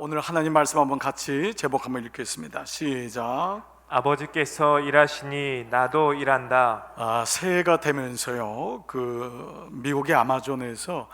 오늘 하나님 말씀 한번 같이 제목 한번 읽겠습니다. 시작. 아버지께서 일하시니 나도 일한다. 새해가 되면서요, 미국의 아마존에서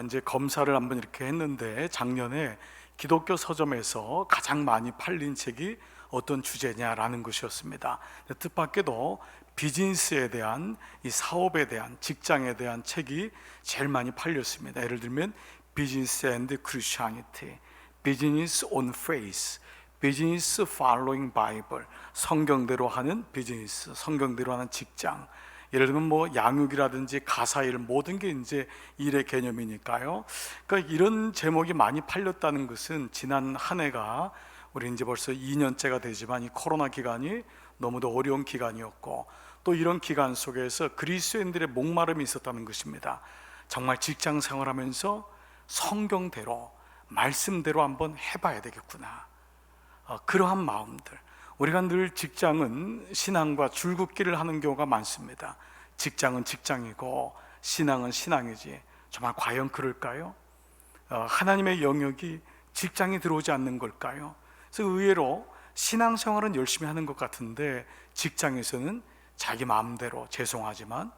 이제 검사를 한번 이렇게 했는데, 작년에 기독교 서점에서 가장 많이 팔린 책이 어떤 주제냐라는 것이었습니다. 뜻밖에도 비즈니스에 대한, 이 사업에 대한, 직장에 대한 책이 제일 많이 팔렸습니다. 예를 들면 비즈니스 앤드 크리스천리티, 비즈니스 온 페이스, 비즈니스 팔로잉 바이블, 성경대로 하는 비즈니스, 성경대로 하는 직장. 예를 들면 뭐 양육이라든지 가사일, 모든 게 이제 일의 개념이니까요. 그러니까 이런 제목이 많이 팔렸다는 것은 지난 한 해가, 우리 이제 벌써 2년째가 되지만 이 코로나 기간이 너무도 어려운 기간이었고, 또 이런 기간 속에서 그리스도인들의 목마름이 있었다는 것입니다. 정말 직장 생활하면서 성경대로, 말씀대로 한번 해봐야 되겠구나. 그러한 마음들. 우리가 늘 직장은 신앙과 줄긋기를 하는 경우가 많습니다. 직장은 직장이고 신앙은 신앙이지, 정말 과연 그럴까요? 하나님의 영역이 직장에 들어오지 않는 걸까요? 그래서 의외로 신앙생활은 열심히 하는 것 같은데 직장에서는 자기 마음대로, 죄송하지만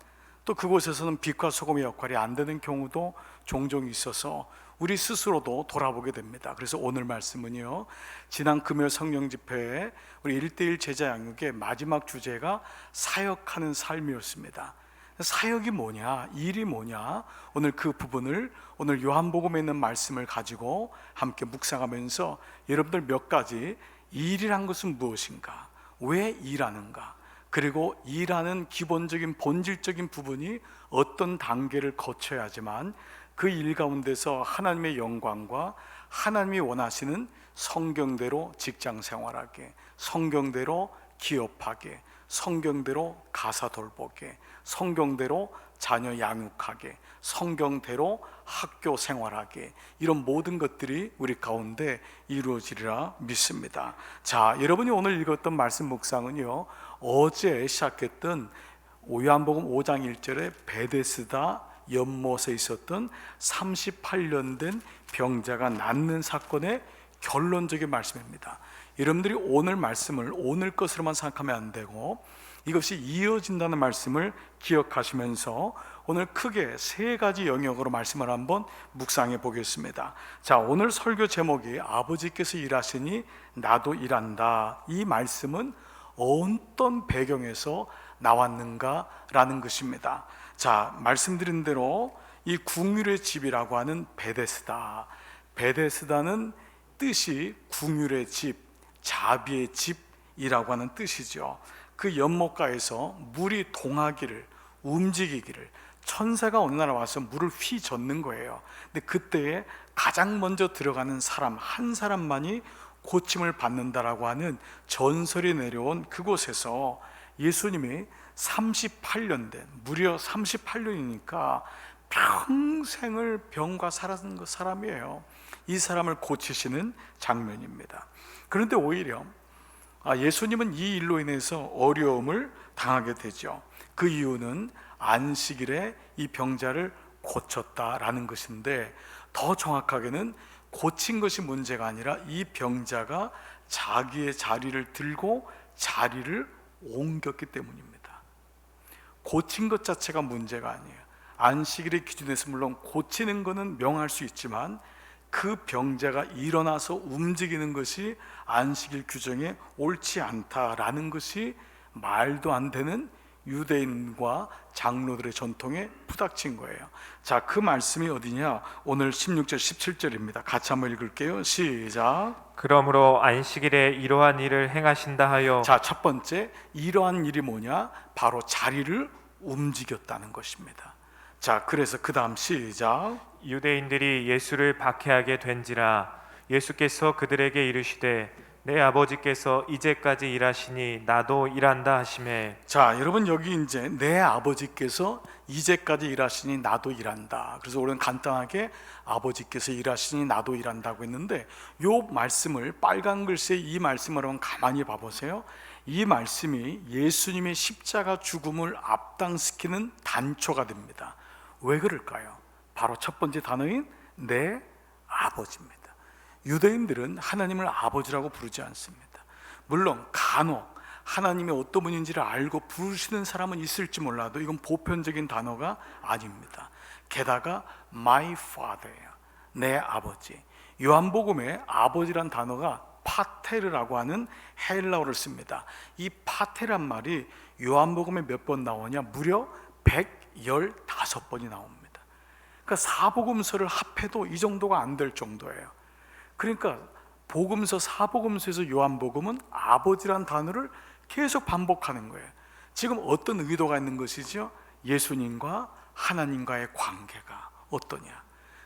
또 그곳에서는 빛과 소금의 역할이 안 되는 경우도 종종 있어서 우리 스스로도 돌아보게 됩니다. 그래서 오늘 말씀은요, 지난 금요 성령 집회에 우리 1:1 제자 양육의 마지막 주제가 사역하는 삶이었습니다. 사역이 뭐냐, 일이 뭐냐, 오늘 그 부분을 오늘 요한복음에 있는 말씀을 가지고 함께 묵상하면서 여러분들 몇 가지, 일이란 것은 무엇인가, 왜 일하는가, 그리고 일하는 기본적인 본질적인 부분이 어떤 단계를 거쳐야지만 그 일 가운데서 하나님의 영광과 하나님이 원하시는 성경대로 직장 생활하게, 성경대로 기업하게, 성경대로 가사 돌보게, 성경대로 자녀 양육하게, 성경대로 학교 생활하게, 이런 모든 것들이 우리 가운데 이루어지리라 믿습니다. 자, 여러분이 오늘 읽었던 말씀 묵상은요, 어제 시작했던 요한복음 5장 1절에 베데스다 연못에 있었던 38년 된 병자가 낫는 사건의 결론적인 말씀입니다. 여러분들이 오늘 말씀을 오늘 것으로만 생각하면 안 되고 이것이 이어진다는 말씀을 기억하시면서 오늘 크게 세 가지 영역으로 말씀을 한번 묵상해 보겠습니다. 자, 오늘 설교 제목이 아버지께서 일하시니 나도 일한다. 이 말씀은 어떤 배경에서 나왔는가라는 것입니다. 자, 말씀드린 대로 이 궁율의 집이라고 하는 베데스다, 베데스다는 뜻이 궁율의 집, 자비의 집이라고 하는 뜻이죠. 그 연못가에서 물이 동하기를, 움직이기를, 천사가 어느 날 와서 물을 휘젓는 거예요. 근데 그때에 가장 먼저 들어가는 사람 한 사람만이 고침을 받는다라고 하는 전설이 내려온 그곳에서 예수님이 38년 된, 무려 38년이니까 평생을 병과 살았던 사람이에요. 이 사람을 고치시는 장면입니다. 그런데 오히려 예수님은 이 일로 인해서 어려움을 당하게 되죠. 그 이유는 안식일에 이 병자를 고쳤다라는 것인데, 더 정확하게는 고친 것이 문제가 아니라 이 병자가 자기의 자리를 들고 자리를 옮겼기 때문입니다. 고친 것 자체가 문제가 아니에요. 안식일의 기준에서 물론 고치는 것은 명할 수 있지만 그 병자가 일어나서 움직이는 것이 안식일 규정에 옳지 않다라는 것이 말도 안 되는 유대인과 장로들의 전통에 부닥친 거예요. 자, 그 말씀이 어디냐? 오늘 16절 17절입니다. 같이 한번 읽을게요. 시작. 그러므로 안식일에 이러한 일을 행하신다 하여. 자, 첫 번째, 이러한 일이 뭐냐? 바로 자리를 움직였다는 것입니다. 자, 그래서 그 다음 시작. 유대인들이 예수를 박해하게 된지라 예수께서 그들에게 이르시되 내 아버지께서 이제까지 일하시니 나도 일한다 하시매. 자, 여러분, 여기 이제 내 아버지께서 이제까지 일하시니 나도 일한다. 그래서 우리는 간단하게 아버지께서 일하시니 나도 일한다고 했는데, 요 말씀을 빨간 글씨에 이 말씀을 한번 가만히 봐보세요. 이 말씀이 예수님의 십자가 죽음을 앞당시키는 단초가 됩니다. 왜 그럴까요? 바로 첫 번째 단어인 내 아버지입니다. 유대인들은 하나님을 아버지라고 부르지 않습니다. 물론 간혹 하나님이 어떤 분인지를 알고 부르시는 사람은 있을지 몰라도 이건 보편적인 단어가 아닙니다. 게다가 my father예요. 내 아버지. 요한복음에 아버지란 단어가 파테르라고 하는 헬라어를 씁니다. 이 파테란 말이 요한복음에 몇 번 나오냐? 무려 115번이 나옵니다. 그러니까 사복음서를 합해도 이 정도가 안 될 정도예요. 그러니까 복음서, 사복음서에서 요한복음은 아버지란 단어를 계속 반복하는 거예요. 지금 어떤 의도가 있는 것이죠? 예수님과 하나님과의 관계가 어떠냐?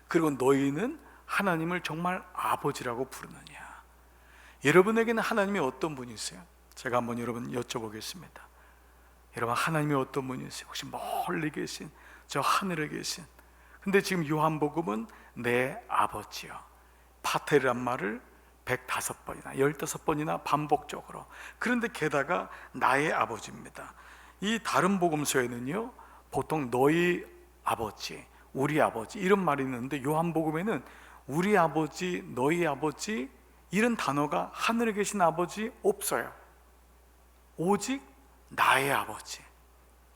그리고 너희는 하나님을 정말 아버지라고 부르느냐? 여러분에게는 하나님이 어떤 분이세요? 제가 한번 여러분 여쭤보겠습니다. 여러분, 하나님이 어떤 분이세요? 혹시 멀리 계신, 저 하늘에 계신, 근데 지금 요한복음은 내 아버지요, 파테르란 말을 105번이나 15번이나 반복적으로, 그런데 게다가 나의 아버지입니다. 이 다른 복음서에는요 보통 너희 아버지, 우리 아버지 이런 말이 있는데 요한복음에는 우리 아버지, 너희 아버지 이런 단어가 하늘에 계신 아버지 없어요. 오직 나의 아버지,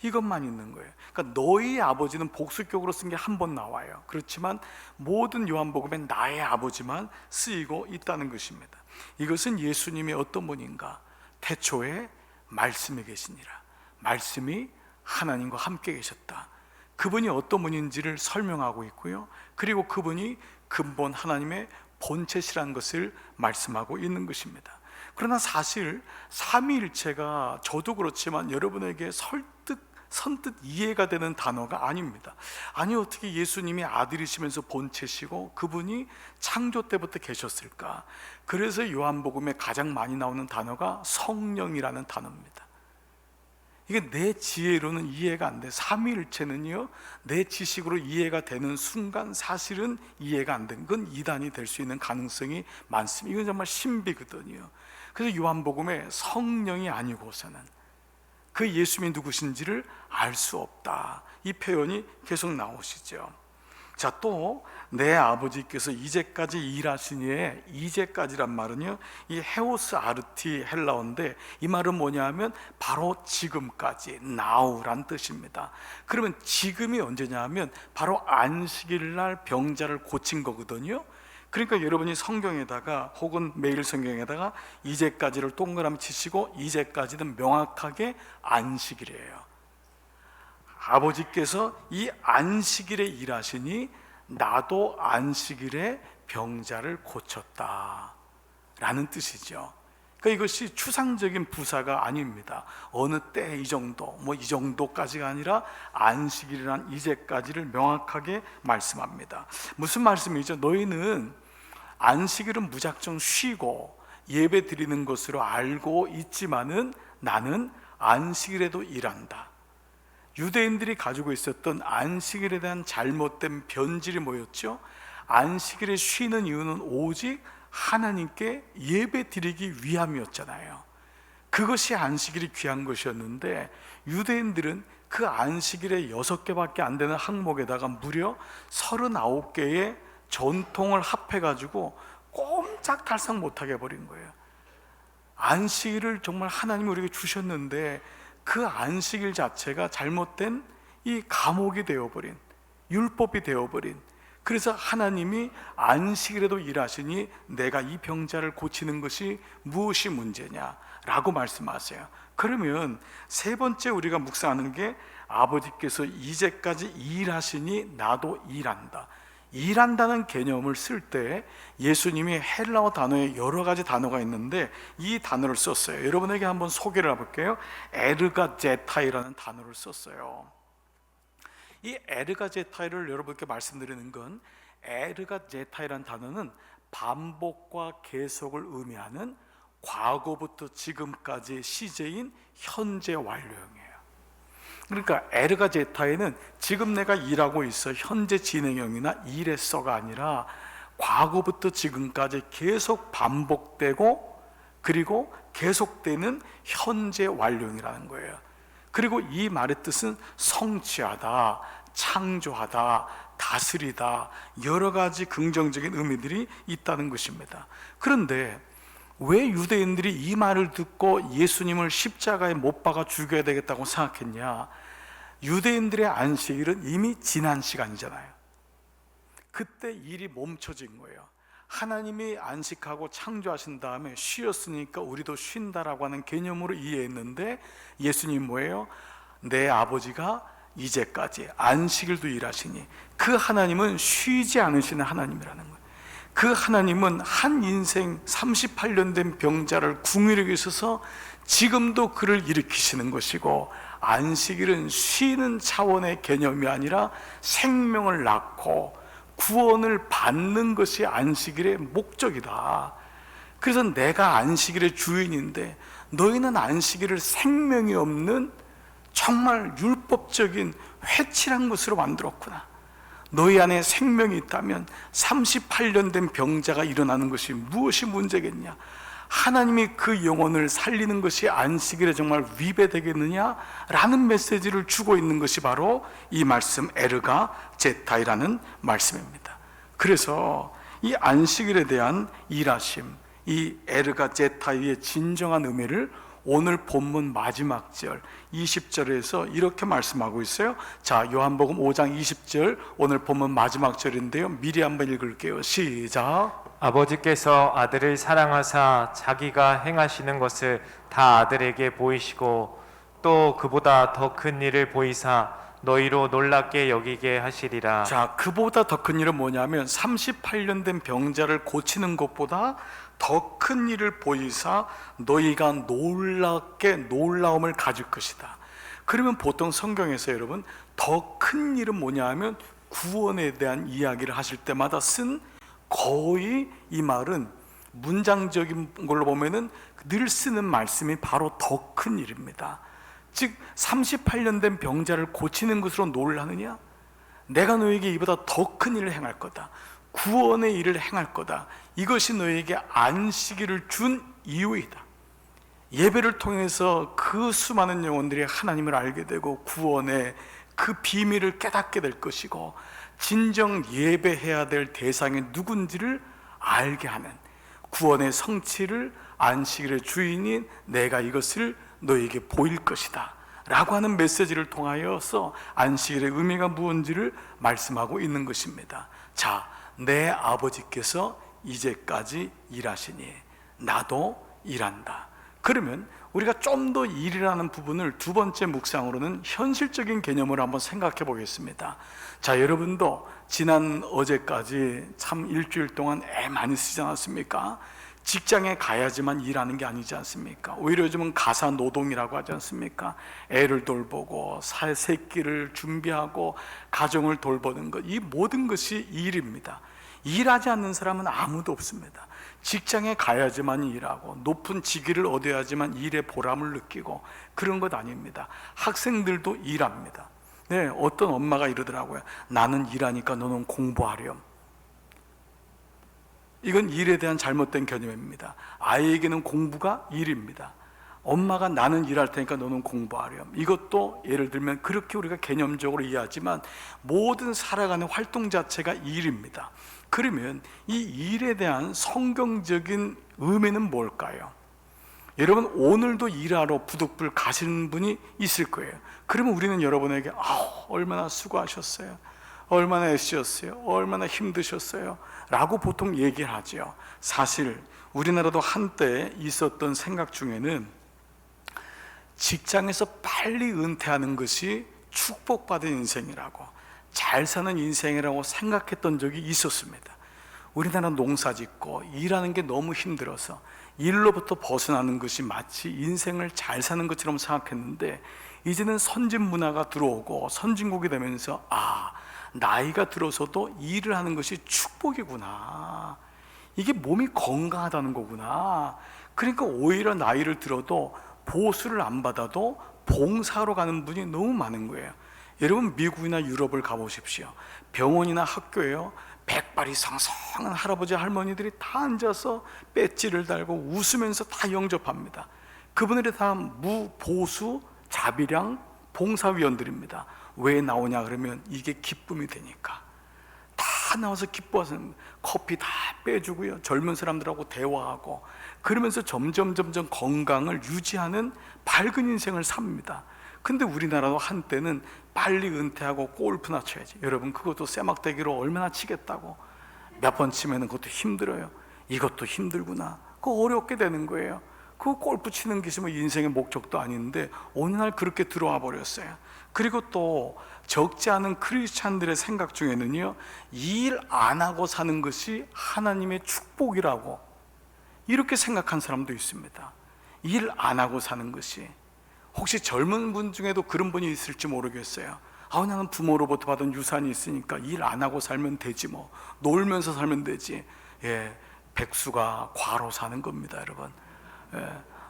이것만 있는 거예요. 그러니까 너희 아버지는 복수격으로 쓴 게 한 번 나와요. 그렇지만 모든 요한복음엔 나의 아버지만 쓰이고 있다는 것입니다. 이것은 예수님이 어떤 분인가? 태초에 말씀이 계시니라. 말씀이 하나님과 함께 계셨다. 그분이 어떤 분인지를 설명하고 있고요, 그리고 그분이 근본 하나님의 본체시라는 것을 말씀하고 있는 것입니다. 그러나 사실 삼위일체가 저도 그렇지만 여러분에게 선뜻 이해가 되는 단어가 아닙니다. 아니, 어떻게 예수님이 아들이시면서 본체시고 그분이 창조 때부터 계셨을까? 그래서 요한복음에 가장 많이 나오는 단어가 성령이라는 단어입니다. 이게 내 지혜로는 이해가 안 돼. 삼위일체는요 내 지식으로 이해가 되는 순간 사실은 이해가 안 된 건 이단이 될 수 있는 가능성이 많습니다. 이건 정말 신비거든요. 그래서 요한복음에 성령이 아니고서는 그 예수님이 누구신지를 알 수 없다, 이 표현이 계속 나오시죠. 자, 또 내 아버지께서 이제까지 일하시니에, 이제까지란 말은요 이 헤오스 아르티 헬라어인데 이 말은 뭐냐면 바로 지금까지, now란 뜻입니다. 그러면 지금이 언제냐 하면 바로 안식일 날 병자를 고친 거거든요. 그러니까 여러분이 성경에다가 혹은 매일 성경에다가 이제까지를 동그라미 치시고, 이제까지는 명확하게 안식일이에요. 아버지께서 이 안식일에 일하시니 나도 안식일에 병자를 고쳤다 라는 뜻이죠. 그러니까 이것이 추상적인 부사가 아닙니다. 어느 때 이 정도, 뭐 이 정도까지가 아니라 안식일이란 이제까지를 명확하게 말씀합니다. 무슨 말씀이죠? 너희는 안식일은 무작정 쉬고 예배 드리는 것으로 알고 있지만은 나는 안식일에도 일한다. 유대인들이 가지고 있었던 안식일에 대한 잘못된 변질이 뭐였죠? 안식일에 쉬는 이유는 오직 하나님께 예배 드리기 위함이었잖아요. 그것이 안식일이 귀한 것이었는데 유대인들은 그 안식일에 6개밖에 안 되는 항목에다가 무려 39개의 전통을 합해가지고 꼼짝달싹 못하게 해버린 거예요. 안식일을 정말 하나님이 우리에게 주셨는데 그 안식일 자체가 잘못된 이 감옥이 되어버린, 율법이 되어버린, 그래서 하나님이 안식일에도 일하시니 내가 이 병자를 고치는 것이 무엇이 문제냐라고 말씀하세요. 그러면 세 번째 우리가 묵상하는 게 아버지께서 이제까지 일하시니 나도 일한다. 일한다는 개념을 쓸 때 예수님이 헬라어 단어에 여러 가지 단어가 있는데 이 단어를 썼어요. 여러분에게 한번 소개를 해볼게요. 에르가제타이라는 단어를 썼어요. 이 에르가제타이를 여러분께 말씀드리는 건, 에르가제타이라는 단어는 반복과 계속을 의미하는 과거부터 지금까지의 시제인 현재 완료형이에요. 그러니까 에르가제타에는 지금 내가 일하고 있어, 현재 진행형이나 일했어가 아니라 과거부터 지금까지 계속 반복되고 그리고 계속되는 현재 완료형이라는 거예요. 그리고 이 말의 뜻은 성취하다, 창조하다, 다스리다, 여러 가지 긍정적인 의미들이 있다는 것입니다. 그런데 왜 유대인들이 이 말을 듣고 예수님을 십자가에 못 박아 죽여야 되겠다고 생각했냐? 유대인들의 안식일은 이미 지난 시간이잖아요. 그때 일이 멈춰진 거예요. 하나님이 안식하고 창조하신 다음에 쉬었으니까 우리도 쉰다라고 하는 개념으로 이해했는데, 예수님 뭐예요? 내 아버지가 이제까지 안식일도 일하시니 그 하나님은 쉬지 않으시는 하나님이라는 거예요. 그 하나님은 한 인생 38년 된 병자를 궁일에 계셔서 지금도 그를 일으키시는 것이고, 안식일은 쉬는 차원의 개념이 아니라 생명을 낳고 구원을 받는 것이 안식일의 목적이다. 그래서 내가 안식일의 주인인데 너희는 안식일을 생명이 없는 정말 율법적인 회칠한 것으로 만들었구나. 너희 안에 생명이 있다면 38년 된 병자가 일어나는 것이 무엇이 문제겠냐? 하나님이 그 영혼을 살리는 것이 안식일에 정말 위배되겠느냐라는 메시지를 주고 있는 것이 바로 이 말씀 에르가 제타이라는 말씀입니다. 그래서 이 안식일에 대한 일하심, 이 에르가 제타이의 진정한 의미를 오늘 본문 마지막 절 20절에서 이렇게 말씀하고 있어요. 자, 요한복음 5장 20절 오늘 본문 마지막 절인데요, 미리 한번 읽을게요. 시작. 아버지께서 아들을 사랑하사 자기가 행하시는 것을 다 아들에게 보이시고 또 그보다 더 큰 일을 보이사 너희로 놀랍게 여기게 하시리라. 자, 그보다 더 큰 일은 뭐냐면 38년 된 병자를 고치는 것보다 더 큰 일을 보이사 너희가 놀랍게 놀라움을 가질 것이다. 그러면 보통 성경에서 여러분 더 큰 일은 뭐냐 하면 구원에 대한 이야기를 하실 때마다 쓴 거의 이 말은 문장적인 걸로 보면은 늘 쓰는 말씀이 바로 더 큰 일입니다. 즉 38년 된 병자를 고치는 것으로 놀라느냐? 내가 너에게 이보다 더 큰 일을 행할 거다. 구원의 일을 행할 거다. 이것이 너에게 안식일을 준 이유이다. 예배를 통해서 그 수많은 영혼들이 하나님을 알게 되고 구원의 그 비밀을 깨닫게 될 것이고, 진정 예배해야 될 대상이 누군지를 알게 하는 구원의 성취를 안식일의 주인인 내가 이것을 너에게 보일 것이다 라고 하는 메시지를 통하여서 안식일의 의미가 무엇인지를 말씀하고 있는 것입니다. 자, 내 아버지께서 이제까지 일하시니 나도 일한다. 그러면 우리가 좀 더 일이라는 부분을 두 번째 묵상으로는 현실적인 개념으로 한번 생각해 보겠습니다. 자, 여러분도 지난 어제까지 참 일주일 동안 애 많이 쓰지 않았습니까? 직장에 가야지만 일하는 게 아니지 않습니까? 오히려 요즘은 가사 노동이라고 하지 않습니까? 애를 돌보고 새끼를 준비하고 가정을 돌보는 것, 이 모든 것이 일입니다. 일하지 않는 사람은 아무도 없습니다. 직장에 가야지만 일하고 높은 직위를 얻어야지만 일의 보람을 느끼고 그런 것 아닙니다. 학생들도 일합니다. 네, 어떤 엄마가 이러더라고요. 나는 일하니까 너는 공부하렴. 이건 일에 대한 잘못된 개념입니다. 아이에게는 공부가 일입니다. 엄마가 나는 일할 테니까 너는 공부하렴. 이것도 예를 들면 그렇게 우리가 개념적으로 이해하지만 모든 살아가는 활동 자체가 일입니다. 그러면 이 일에 대한 성경적인 의미는 뭘까요? 여러분 오늘도 일하러 부득불 가시는 분이 있을 거예요. 그러면 우리는 여러분에게 얼마나 수고하셨어요, 얼마나 애쓰셨어요, 얼마나 힘드셨어요 라고 보통 얘기를 하죠. 사실 우리나라도 한때 있었던 생각 중에는 직장에서 빨리 은퇴하는 것이 축복받은 인생이라고, 잘 사는 인생이라고 생각했던 적이 있었습니다. 우리나라 농사 짓고 일하는 게 너무 힘들어서 일로부터 벗어나는 것이 마치 인생을 잘 사는 것처럼 생각했는데, 이제는 선진 문화가 들어오고 선진국이 되면서 나이가 들어서도 일을 하는 것이 축복이구나, 이게 몸이 건강하다는 거구나. 그러니까 오히려 나이를 들어도 보수를 안 받아도 봉사하러 가는 분이 너무 많은 거예요. 여러분 미국이나 유럽을 가보십시오. 병원이나 학교에요, 백발이 상상한 할아버지 할머니들이 다 앉아서 배지를 달고 웃으면서 다 영접합니다. 그분들이 다 무보수 자비량 봉사위원들입니다. 왜 나오냐 그러면 이게 기쁨이 되니까. 다 나와서 기뻐하는, 커피 다 빼주고요, 젊은 사람들하고 대화하고, 그러면서 점점 건강을 유지하는 밝은 인생을 삽니다. 근데 우리나라도 한때는 빨리 은퇴하고 골프나 쳐야지, 여러분 그것도 쇠막대기로 얼마나 치겠다고, 몇 번 치면 그것도 힘들어요. 이것도 힘들구나, 그거 어렵게 되는 거예요. 그 골프 치는 것이 뭐 인생의 목적도 아닌데 어느 날 그렇게 들어와 버렸어요. 그리고 또 적지 않은 크리스찬들의 생각 중에는요, 일 안 하고 사는 것이 하나님의 축복이라고 이렇게 생각한 사람도 있습니다. 일 안 하고 사는 것이, 혹시 젊은 분 중에도 그런 분이 있을지 모르겠어요. 나는 부모로부터 받은 유산이 있으니까 일 안 하고 살면 되지, 뭐 놀면서 살면 되지. 백수가 과로 사는 겁니다, 여러분.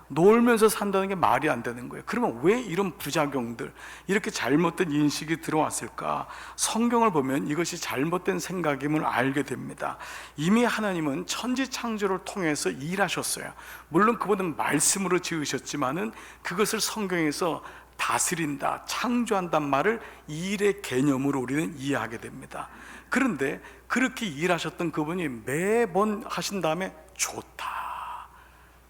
놀면서 산다는 게 말이 안 되는 거예요. 그러면 왜 이런 부작용들, 이렇게 잘못된 인식이 들어왔을까? 성경을 보면 이것이 잘못된 생각임을 알게 됩니다. 이미 하나님은 천지 창조를 통해서 일하셨어요. 물론 그분은 말씀으로 지으셨지만은 그것을 성경에서 다스린다, 창조한단 말을 일의 개념으로 우리는 이해하게 됩니다. 그런데 그렇게 일하셨던 그분이 매번 하신 다음에 좋다,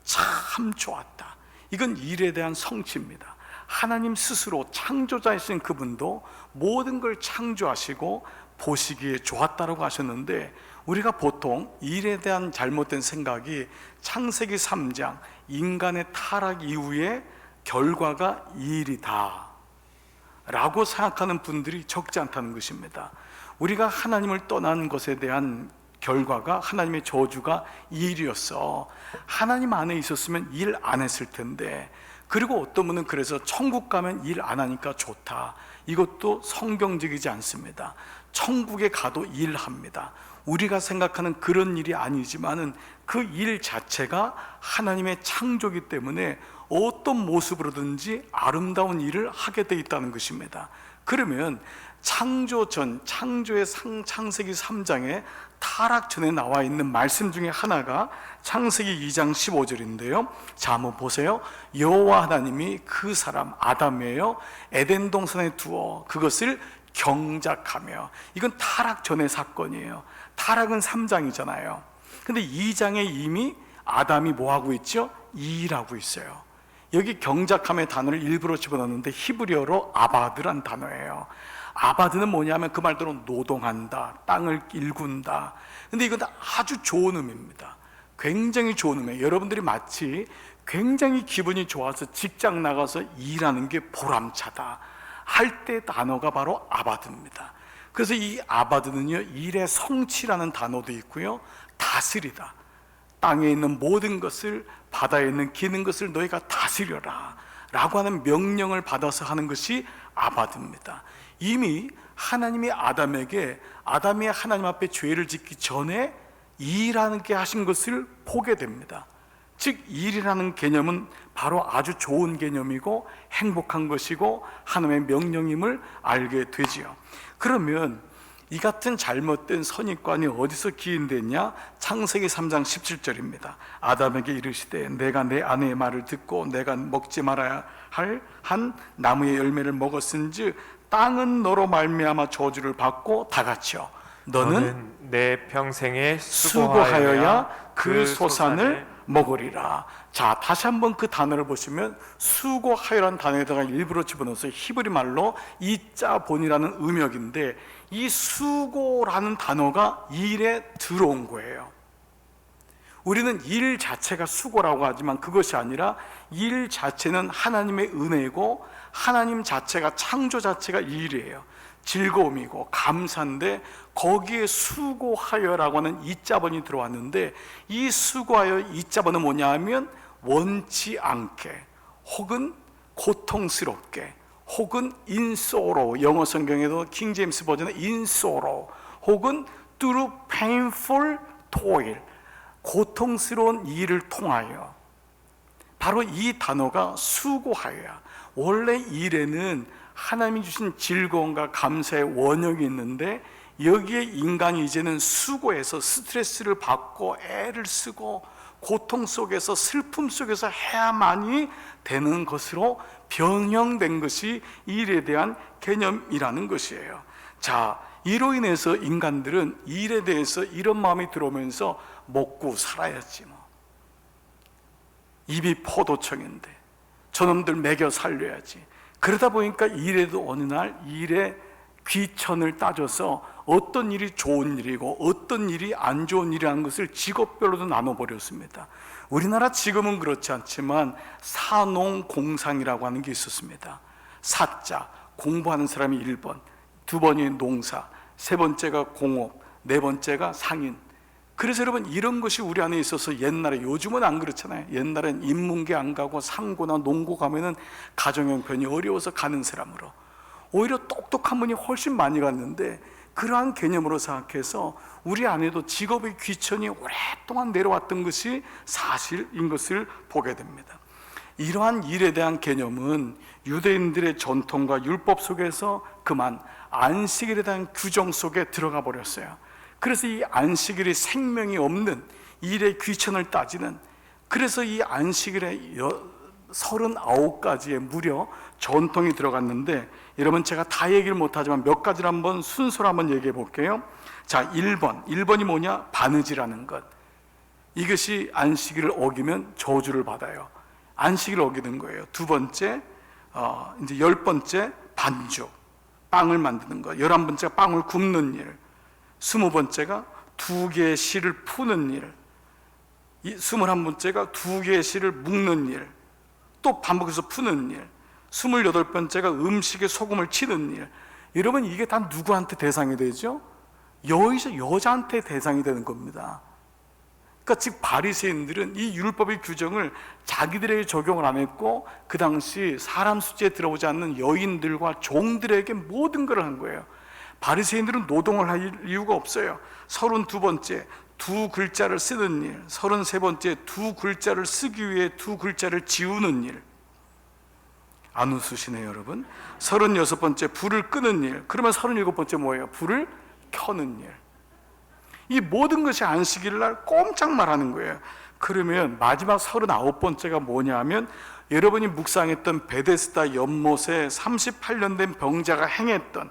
참 좋았다, 이건 일에 대한 성취입니다. 하나님 스스로 창조자이신 그분도 모든 걸 창조하시고 보시기에 좋았다라고 하셨는데, 우리가 보통 일에 대한 잘못된 생각이 창세기 3장 인간의 타락 이후에 결과가 일이다 라고 생각하는 분들이 적지 않다는 것입니다. 우리가 하나님을 떠난 것에 대한 결과가, 하나님의 저주가 일이었어. 하나님 안에 있었으면 일 안 했을 텐데. 그리고 어떤 분은 그래서 천국 가면 일 안 하니까 좋다, 이것도 성경적이지 않습니다. 천국에 가도 일합니다. 우리가 생각하는 그런 일이 아니지만은 그 일 자체가 하나님의 창조이기 때문에 어떤 모습으로든지 아름다운 일을 하게 돼 있다는 것입니다. 그러면 창조 전, 창조의 창세기 3장에 타락 전에 나와 있는 말씀 중에 하나가 창세기 2장 15절인데요. 자, 한번 보세요. 여호와 하나님이 그 사람 아담이에요, 에덴 동산에 두어 그것을 경작하며. 이건 타락 전의 사건이에요. 타락은 3장이잖아요. 근데 2장에 이미 아담이 뭐 하고 있죠? 일하고 있어요. 여기 경작함의 단어를 일부러 집어넣는데 히브리어로 아바드란 단어예요. 아바드는 뭐냐면 그 말대로 노동한다, 땅을 일군다. 근데 이건 아주 좋은 의미입니다. 굉장히 좋은 의미예요. 여러분들이 마치 굉장히 기분이 좋아서 직장 나가서 일하는 게 보람차다 할 때 단어가 바로 아바드입니다. 그래서 이 아바드는요, 일의 성취라는 단어도 있고요, 다스리다, 땅에 있는 모든 것을, 바다에 있는 기는 것을 너희가 다스려라 라고 하는 명령을 받아서 하는 것이 아바드입니다. 이미 하나님이 아담에게, 아담이 하나님 앞에 죄를 짓기 전에 일하는 게 하신 것을 보게 됩니다. 즉 일이라는 개념은 바로 아주 좋은 개념이고 행복한 것이고 하나님의 명령임을 알게 되지요. 그러면 이 같은 잘못된 선입관이 어디서 기인됐냐? 창세기 3장 17절입니다. 아담에게 이르시되 내가 내 아내의 말을 듣고 내가 먹지 말아야 할 한 나무의 열매를 먹었은즉 땅은 너로 말미암아 저주를 받고 다 같이요, 너는 내 평생에 수고하여야 그 소산을 먹으리라. 자, 다시 한번 그 단어를 보시면 수고하여라는 단어에다가 일부러 집어넣어서 히브리 말로 이자본이라는 음역인데, 이 수고라는 단어가 일에 들어온 거예요. 우리는 일 자체가 수고라고 하지만 그것이 아니라 일 자체는 하나님의 은혜고 하나님 자체가, 창조 자체가 일이에요. 즐거움이고 감사인데 거기에 수고하여라고 하는 이자본이 들어왔는데, 이 수고하여 이자본은 뭐냐 하면 원치 않게 혹은 고통스럽게 혹은 in sorrow, 영어 성경에도 킹 제임스 버전은 in sorrow, 혹은 through painful toil, 고통스러운 일을 통하여. 바로 이 단어가 수고하여야. 원래 일에는 하나님이 주신 즐거움과 감사의 원형이 있는데, 여기에 인간이 이제는 수고해서 스트레스를 받고 애를 쓰고 고통 속에서, 슬픔 속에서 해야만이 되는 것으로 변형된 것이 일에 대한 개념이라는 것이에요. 자, 이로 인해서 인간들은 일에 대해서 이런 마음이 들어오면서 먹고 살아야지 뭐, 입이 포도청인데 저놈들 먹여 살려야지. 그러다 보니까 일에도 어느 날 일의 귀천을 따져서 어떤 일이 좋은 일이고 어떤 일이 안 좋은 일이라는 것을 직업별로도 나눠버렸습니다. 우리나라 지금은 그렇지 않지만 사농공상이라고 하는 게 있었습니다. 사자, 공부하는 사람이 1번, 2번이 농사, 3번째가 공업, 4번째가 상인. 그래서 여러분, 이런 것이 우리 안에 있어서 옛날에, 요즘은 안 그렇잖아요. 옛날엔 인문계 안 가고 상고나 농고 가면은 가정 형편이 어려워서 가는 사람으로, 오히려 똑똑한 분이 훨씬 많이 갔는데, 그러한 개념으로 생각해서 우리 안에도 직업의 귀천이 오랫동안 내려왔던 것이 사실인 것을 보게 됩니다. 이러한 일에 대한 개념은 유대인들의 전통과 율법 속에서 그만 안식일에 대한 규정 속에 들어가 버렸어요. 그래서 이 안식일이 생명이 없는 일의 귀천을 따지는, 그래서 이 안식일에 39가지의 무려 전통이 들어갔는데, 여러분 제가 다 얘기를 못하지만 몇 가지를 한번 순서로 한번 얘기해 볼게요. 자, 1번이 뭐냐? 바느질하는 것. 이것이 안식일을 어기면 저주를 받아요. 안식일을 어기는 거예요. 2번째, 이제 10번째 반죽, 빵을 만드는 것. 11번째가 빵을 굽는 일. 20번째가 2개의 실을 푸는 일. 21번째가 2개의 실을 묶는 일. 또 반복해서 푸는 일. 28번째가 음식에 소금을 치는 일. 여러분, 이게 다 누구한테 대상이 되죠? 여자한테 대상이 되는 겁니다. 그러니까 즉 바리새인들은 이 율법의 규정을 자기들에게 적용을 안 했고, 그 당시 사람 숫자에 들어오지 않는 여인들과 종들에게 모든 걸 한 거예요. 바리새인들은 노동을 할 이유가 없어요. 32번째, 2글자를 쓰는 일. 33번째, 2글자를 쓰기 위해 2글자를 지우는 일. 안 웃으시네요, 여러분. 36번째, 불을 끄는 일. 그러면 37번째 뭐예요? 불을 켜는 일. 이 모든 것이 안식일 날 꼼짝 말하는 거예요. 그러면 마지막 39번째가 뭐냐 하면, 여러분이 묵상했던 베데스다 연못에 38년 된 병자가 행했던,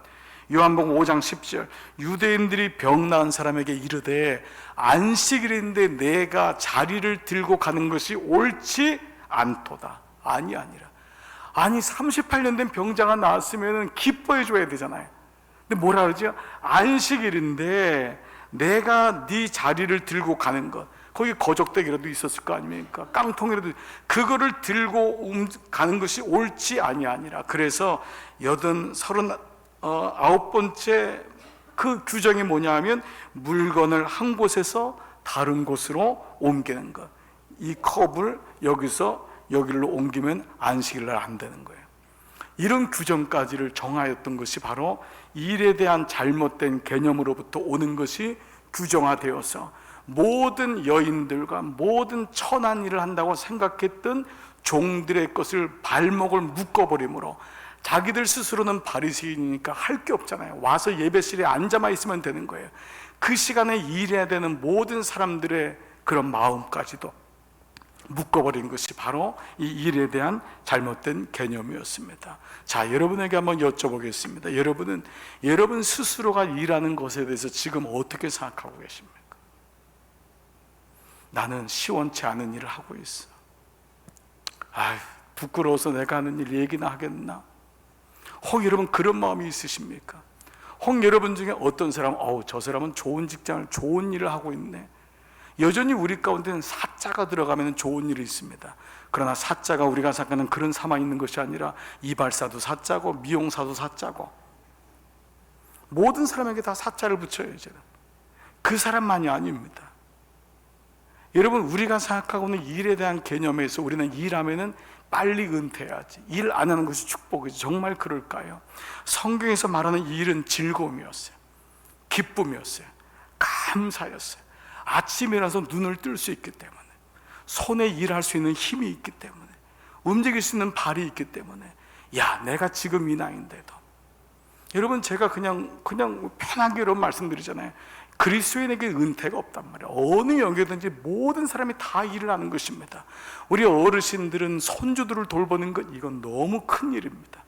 요한복음 5장 10절, 유대인들이 병 나은 사람에게 이르되 안식일인데 내가 자리를 들고 가는 것이 옳지 않도다. 아니라, 아니 38년 된 병자가 나았으면 기뻐해 줘야 되잖아요. 근데 뭐라 그러죠? 안식일인데 내가 네 자리를 들고 가는 것, 거기 거적대기라도 있었을 거 아닙니까? 깡통이라도, 그거를 들고 가는 것이 옳지 아니라. 그래서 39번째 그 규정이 뭐냐 하면, 물건을 한 곳에서 다른 곳으로 옮기는 것. 이 컵을 여기서 여기로 옮기면 안식일날 안 되는 거예요. 이런 규정까지를 정하였던 것이 바로 일에 대한 잘못된 개념으로부터 오는 것이 규정화되어서, 모든 여인들과 모든 천한 일을 한다고 생각했던 종들의 것을 발목을 묶어버림으로, 자기들 스스로는 바리새인이니까 할 게 없잖아요. 와서 예배실에 앉아만 있으면 되는 거예요. 그 시간에 일해야 되는 모든 사람들의 그런 마음까지도 묶어버린 것이 바로 이 일에 대한 잘못된 개념이었습니다. 자, 여러분에게 한번 여쭤보겠습니다. 여러분은 여러분 스스로가 일하는 것에 대해서 지금 어떻게 생각하고 계십니까? 나는 시원치 않은 일을 하고 있어. 아휴, 부끄러워서 내가 하는 일 얘기나 하겠나? 혹 여러분 그런 마음이 있으십니까? 혹 여러분 중에 어떤 사람, 저 사람은 좋은 직장을, 좋은 일을 하고 있네. 여전히 우리 가운데는 사자가 들어가면 좋은 일이 있습니다. 그러나 사자가 우리가 생각하는 그런 사만 있는 것이 아니라, 이발사도 사자고 미용사도 사자고, 모든 사람에게 다 사자를 붙여요. 이제는 그 사람만이 아닙니다. 여러분, 우리가 생각하고 있는 일에 대한 개념에서 우리는 일하면은 빨리 은퇴해야지, 일 안 하는 것이 축복이지. 정말 그럴까요? 성경에서 말하는 일은 즐거움이었어요. 기쁨이었어요. 감사였어요. 아침에 일어나서 눈을 뜰 수 있기 때문에, 손에 일할 수 있는 힘이 있기 때문에, 움직일 수 있는 발이 있기 때문에, 야, 내가 지금 이 나이인데도. 여러분, 제가 그냥 편하게 여러분 말씀드리잖아요. 그리스도인에게 은퇴가 없단 말이에요. 어느 영역이든지 모든 사람이 다 일을 하는 것입니다. 우리 어르신들은 손주들을 돌보는 것, 이건 너무 큰 일입니다.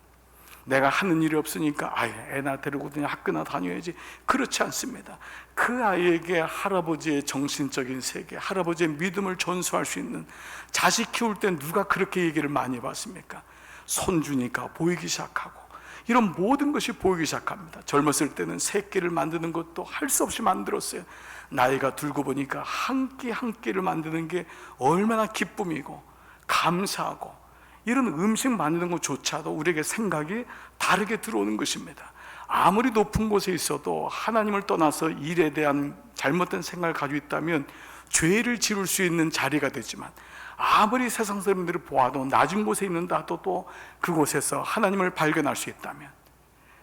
내가 하는 일이 없으니까 애나 데리고 그냥 학교나 다녀야지. 그렇지 않습니다. 그 아이에게 할아버지의 정신적인 세계, 할아버지의 믿음을 전수할 수 있는, 자식 키울 때 누가 그렇게 얘기를 많이 봤습니까? 손주니까 보이기 시작하고, 이런 모든 것이 보이기 시작합니다. 젊었을 때는 새끼를 만드는 것도 할 수 없이 만들었어요. 나이가 들고 보니까 한 끼 한 끼를 만드는 게 얼마나 기쁨이고 감사하고, 이런 음식 만드는 것조차도 우리에게 생각이 다르게 들어오는 것입니다. 아무리 높은 곳에 있어도 하나님을 떠나서 일에 대한 잘못된 생각을 가지고 있다면 죄를 지을 수 있는 자리가 되지만, 아무리 세상 사람들을 보아도 낮은 곳에 있는다도 또 그곳에서 하나님을 발견할 수 있다면,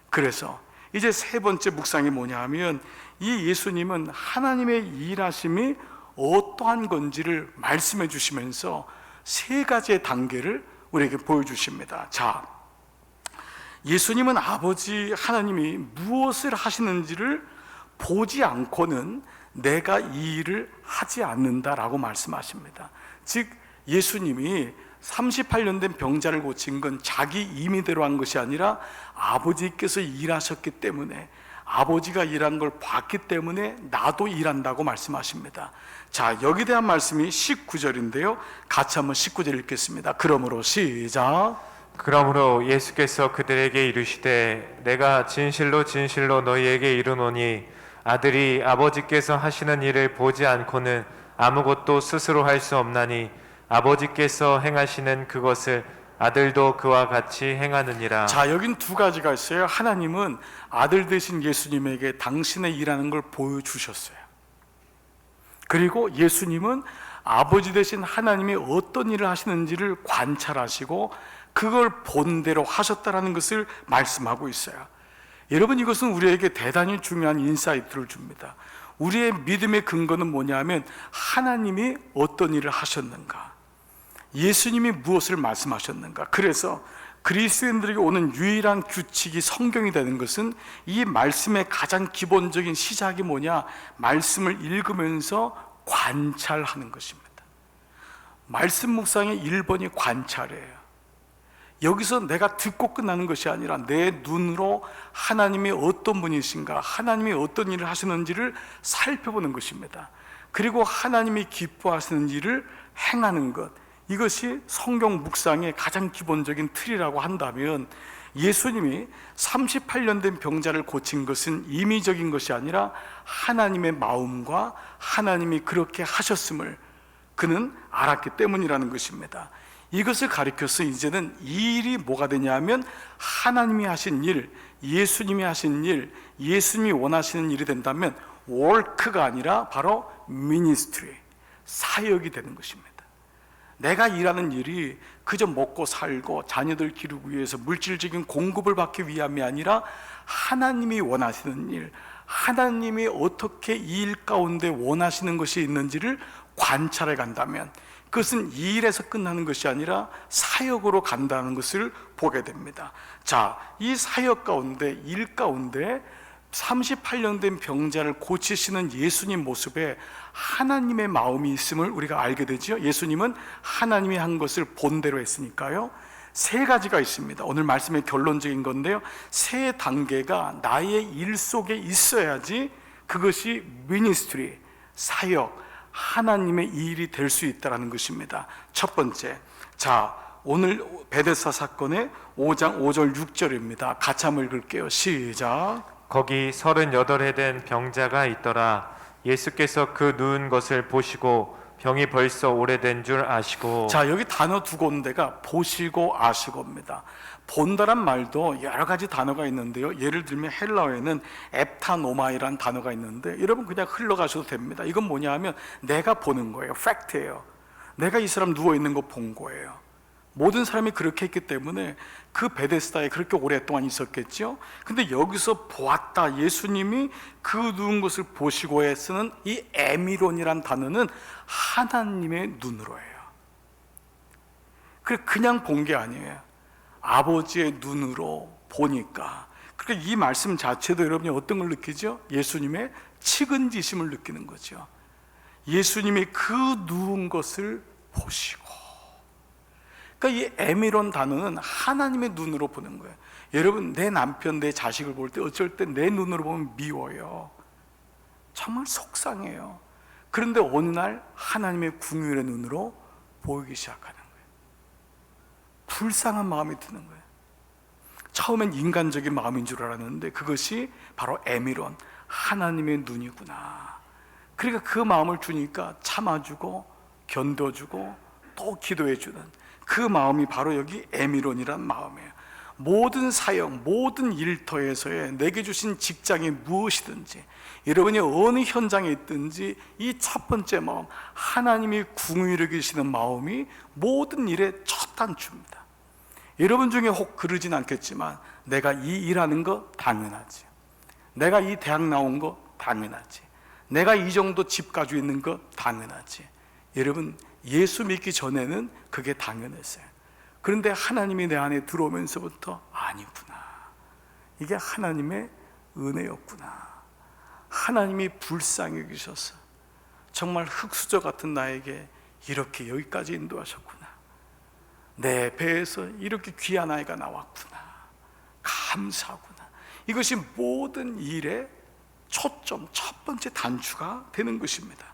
그래서 이제 세 번째 묵상이 뭐냐 하면, 이 예수님은 하나님의 일하심이 어떠한 건지를 말씀해 주시면서 세 가지의 단계를 우리에게 보여주십니다. 자, 예수님은 아버지 하나님이 무엇을 하시는지를 보지 않고는 내가 이 일을 하지 않는다라고 말씀하십니다. 즉, 예수님이 38년 된 병자를 고친 건 자기 임의대로 한 것이 아니라 아버지께서 일하셨기 때문에, 아버지가 일한 걸 봤기 때문에 나도 일한다고 말씀하십니다. 자, 여기에 대한 말씀이 19절인데요 같이 한번 19절 읽겠습니다. 그러므로 시작. 그러므로 예수께서 그들에게 이르시되 내가 진실로 진실로 너희에게 이르노니 아들이 아버지께서 하시는 일을 보지 않고는 아무것도 스스로 할 수 없나니 아버지께서 행하시는 그것을 아들도 그와 같이 행하느니라. 자, 여긴 두 가지가 있어요. 하나님은 아들 되신 예수님에게 당신의 일하는 걸 보여주셨어요. 그리고 예수님은 아버지 되신 하나님이 어떤 일을 하시는지를 관찰하시고 그걸 본대로 하셨다라는 것을 말씀하고 있어요. 여러분, 이것은 우리에게 대단히 중요한 인사이트를 줍니다. 우리의 믿음의 근거는 뭐냐 하면, 하나님이 어떤 일을 하셨는가, 예수님이 무엇을 말씀하셨는가. 그래서 그리스도인들에게 오는 유일한 규칙이 성경이 되는 것은, 이 말씀의 가장 기본적인 시작이 뭐냐, 말씀을 읽으면서 관찰하는 것입니다. 말씀 묵상의 1번이 관찰이에요. 여기서 내가 듣고 끝나는 것이 아니라 내 눈으로 하나님이 어떤 분이신가, 하나님이 어떤 일을 하시는지를 살펴보는 것입니다. 그리고 하나님이 기뻐하시는 일을 행하는 것, 이것이 성경 묵상의 가장 기본적인 틀이라고 한다면, 예수님이 38년 된 병자를 고친 것은 임의적인 것이 아니라 하나님의 마음과 하나님이 그렇게 하셨음을 그는 알았기 때문이라는 것입니다. 이것을 가리켜서 이제는 이 일이 뭐가 되냐면, 하나님이 하신 일, 예수님이 하신 일, 예수님이 원하시는 일이 된다면 work가 아니라 바로 ministry, 사역이 되는 것입니다. 내가 일하는 일이 그저 먹고 살고 자녀들 기르기 위해서 물질적인 공급을 받기 위함이 아니라 하나님이 원하시는 일, 하나님이 어떻게 이 일 가운데 원하시는 것이 있는지를 관찰해 간다면, 그것은 이 일에서 끝나는 것이 아니라 사역으로 간다는 것을 보게 됩니다. 자, 이 사역 가운데, 일 가운데 38년 된 병자를 고치시는 예수님 모습에 하나님의 마음이 있음을 우리가 알게 되죠. 예수님은 하나님이 한 것을 본대로 했으니까요. 세 가지가 있습니다. 오늘 말씀의 결론적인 건데요, 세 단계가 나의 일 속에 있어야지 그것이 미니스트리, 사역, 하나님의 일이 될 수 있다는 것입니다. 첫 번째, 자, 오늘 베데스다 사건의 5장 5절 6절입니다. 같이 한번 읽을게요. 시작. 거기 38해 된 병자가 있더라. 예수께서 그 누운 것을 보시고 병이 벌써 오래된 줄 아시고. 자, 여기 단어 두 군데가 보시고 아시고입니다. 본다란 말도 여러 가지 단어가 있는데요, 예를 들면 헬라어에는 앱타노마이라는 단어가 있는데, 여러분 그냥 흘러가셔도 됩니다. 이건 뭐냐 하면 내가 보는 거예요. 팩트예요. 내가 이 사람 누워있는 거 본 거예요. 모든 사람이 그렇게 했기 때문에 그 베데스다에 그렇게 오랫동안 있었겠죠. 근데 여기서 보았다, 예수님이 그 누운 것을 보시고에 쓰는 이 에미론이란 단어는 하나님의 눈으로 해요. 그냥 본 게 아니에요. 아버지의 눈으로 보니까. 그러니까 이 말씀 자체도 여러분이 어떤 걸 느끼죠? 예수님의 측은지심을 느끼는 거죠. 예수님이 그 누운 것을 보시고, 그러니까 이 에미론 단어는 하나님의 눈으로 보는 거예요. 여러분, 내 남편, 내 자식을 볼 때 어쩔 때 내 눈으로 보면 미워요. 정말 속상해요. 그런데 어느 날 하나님의 궁율의 눈으로 보이기 시작하는 거예요. 불쌍한 마음이 드는 거예요. 처음엔 인간적인 마음인 줄 알았는데 그것이 바로 에미론, 하나님의 눈이구나. 그러니까 그 마음을 주니까 참아주고 견뎌주고 또 기도해주는 그 마음이 바로 여기 에미론이란 마음이에요. 모든 사역, 모든 일터에서의 내게 주신 직장이 무엇이든지, 여러분이 어느 현장에 있든지 이 첫 번째 마음, 하나님이 궁유를 계시는 마음이 모든 일의 첫 단추입니다. 여러분 중에 혹 그러진 않겠지만, 내가 이 일하는 거 당연하지, 내가 이 대학 나온 거 당연하지, 내가 이 정도 집 가지고 있는 거 당연하지. 여러분, 예수 믿기 전에는 그게 당연했어요. 그런데 하나님이 내 안에 들어오면서부터 아니구나, 이게 하나님의 은혜였구나. 하나님이 불쌍히 여기셔서 정말 흙수저 같은 나에게 이렇게 여기까지 인도하셨구나. 내 배에서 이렇게 귀한 아이가 나왔구나. 감사하구나. 이것이 모든 일의 초점, 첫 번째 단추가 되는 것입니다.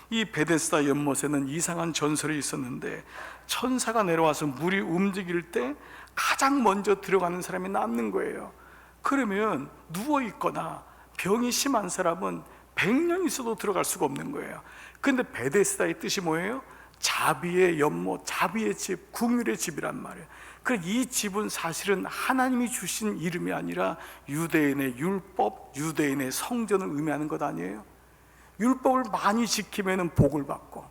이 베데스다 연못에는 이상한 전설이 있었는데, 천사가 내려와서 물이 움직일 때 가장 먼저 들어가는 사람이 남는 거예요. 그러면 누워있거나 병이 심한 사람은 100년 있어도 들어갈 수가 없는 거예요. 그런데 베데스다의 뜻이 뭐예요? 자비의 연못, 자비의 집, 궁율의 집이란 말이에요. 그래서 이 집은 사실은 하나님이 주신 이름이 아니라 유대인의 율법, 유대인의 성전을 의미하는 것 아니에요? 율법을 많이 지키면 복을 받고,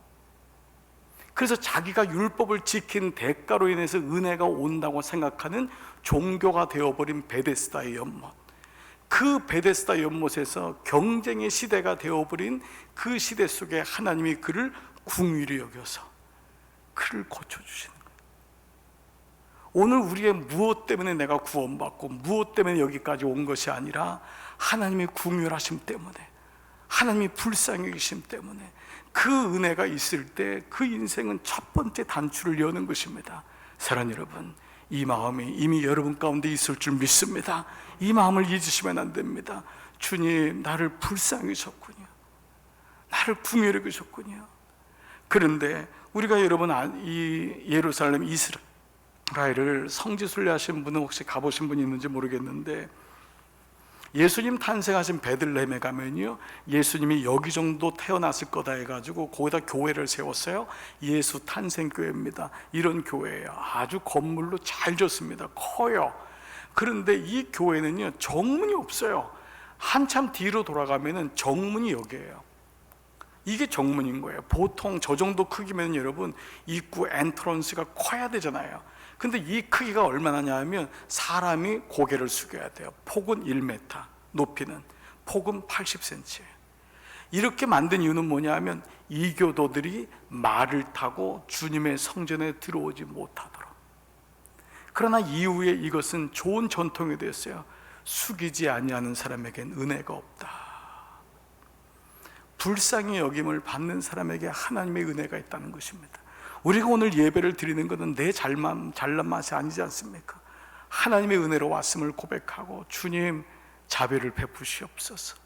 그래서 자기가 율법을 지킨 대가로 인해서 은혜가 온다고 생각하는 종교가 되어버린 베데스다의 연못, 그 베데스다 연못에서 경쟁의 시대가 되어버린 그 시대 속에 하나님이 그를 궁휼히 여겨서 그를 고쳐주시는 거예요. 오늘 우리의 무엇 때문에 내가 구원받고 무엇 때문에 여기까지 온 것이 아니라 하나님의 궁휼하심 때문에, 하나님이 불쌍히 여기심 때문에, 그 은혜가 있을 때 그 인생은 첫 번째 단추를 여는 것입니다. 사랑하는 여러분, 이 마음이 이미 여러분 가운데 있을 줄 믿습니다. 이 마음을 잊으시면 안 됩니다. 주님, 나를 불쌍히 여기셨군요, 나를 궁휼히 여기셨군요. 그런데 우리가 여러분, 이 예루살렘 이스라엘을 성지순례 하신 분은 혹시 가보신 분이 있는지 모르겠는데, 예수님 탄생하신 베들레헴에 가면요, 예수님이 여기 정도 태어났을 거다 해가지고 거기다 교회를 세웠어요. 예수 탄생교회입니다. 이런 교회예요. 아주 건물로 잘 졌습니다. 커요. 그런데 이 교회는요, 정문이 없어요. 한참 뒤로 돌아가면은 정문이 여기예요. 이게 정문인 거예요. 보통 저 정도 크기면 여러분, 입구 엔트런스가 커야 되잖아요. 근데 이 크기가 얼마나 하면 사람이 고개를 숙여야 돼요. 폭은 1m, 높이는, 폭은 80cm예요. 이렇게 만든 이유는 뭐냐면 이교도들이 말을 타고 주님의 성전에 들어오지 못하도록. 그러나 이후에 이것은 좋은 전통이 되었어요. 숙이지 아니하는 사람에겐 은혜가 없다. 불쌍히 여김을 받는 사람에게 하나님의 은혜가 있다는 것입니다. 우리가 오늘 예배를 드리는 것은 내 잘난 맛이 아니지 않습니까? 하나님의 은혜로 왔음을 고백하고, 주님 자비를 베푸시옵소서.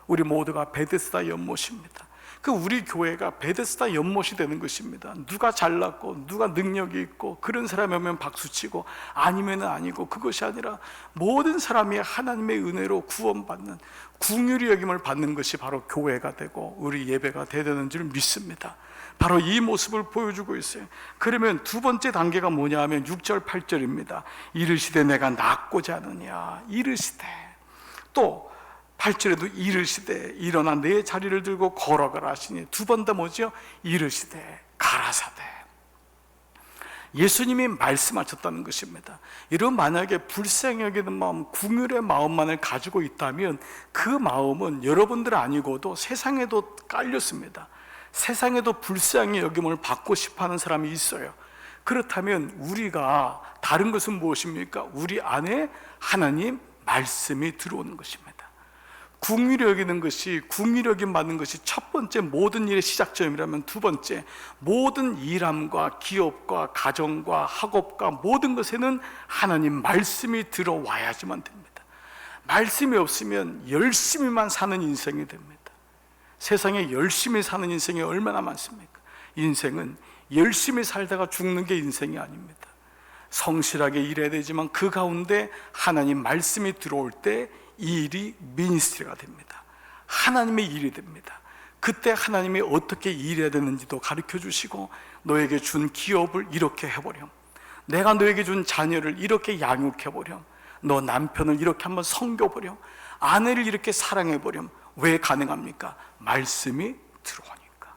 우리 모두가 베데스다 연못입니다. 그 우리 교회가 베데스다 연못이 되는 것입니다. 누가 잘났고 누가 능력이 있고 그런 사람이 오면 박수치고 아니면 아니고, 그것이 아니라 모든 사람이 하나님의 은혜로 구원받는, 궁휼히 여김을 받는 것이 바로 교회가 되고 우리 예배가 되는 줄 믿습니다. 바로 이 모습을 보여주고 있어요. 그러면 두 번째 단계가 뭐냐 하면 6절 8절입니다. 이르시되 내가 낫고자 하느냐, 이르시되, 또 8절에도 이르시되 일어나 내 자리를 들고 걸어가라 하시니, 두 번 다 뭐죠? 이르시되 가라사대. 예수님이 말씀하셨다는 것입니다. 이런 만약에 불쌍히 여기는 마음, 궁휼의 마음만을 가지고 있다면 그 마음은 여러분들 아니고도 세상에도 깔렸습니다. 세상에도 불쌍히 여김을 받고 싶어하는 사람이 있어요. 그렇다면 우리가 다른 것은 무엇입니까? 우리 안에 하나님 말씀이 들어오는 것입니다. 궁휼히 여기는 것이, 궁휼히 여김 받는 것이 첫 번째 모든 일의 시작점이라면, 두 번째 모든 일함과 기업과 가정과 학업과 모든 것에는 하나님 말씀이 들어와야지만 됩니다. 말씀이 없으면 열심히만 사는 인생이 됩니다. 세상에 열심히 사는 인생이 얼마나 많습니까? 인생은 열심히 살다가 죽는 게 인생이 아닙니다. 성실하게 일해야 되지만 그 가운데 하나님 말씀이 들어올 때 이 일이 미니스트리가 됩니다. 하나님의 일이 됩니다. 그때 하나님이 어떻게 일해야 되는지도 가르쳐 주시고, 너에게 준 기업을 이렇게 해보렴, 내가 너에게 준 자녀를 이렇게 양육해보렴, 너 남편을 이렇게 한번 섬겨보렴, 아내를 이렇게 사랑해보렴. 왜 가능합니까? 말씀이 들어오니까.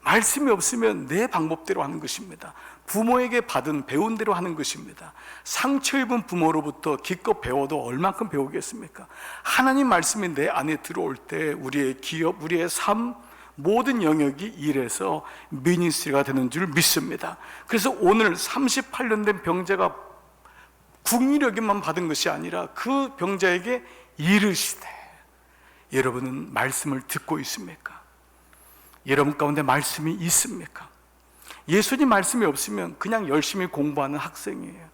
말씀이 없으면 내 방법대로 하는 것입니다. 부모에게 받은 배운 대로 하는 것입니다. 상처 입은 부모로부터 기껏 배워도 얼만큼 배우겠습니까? 하나님 말씀이 내 안에 들어올 때 우리의 기업, 우리의 삶, 모든 영역이 일해서 미니스트리가 되는 줄 믿습니다. 그래서 오늘 38년 된 병자가 국리력만 받은 것이 아니라 그 병자에게 이르시되, 여러분은 말씀을 듣고 있습니까? 여러분 가운데 말씀이 있습니까? 예수님 말씀이 없으면 그냥 열심히 공부하는 학생이에요.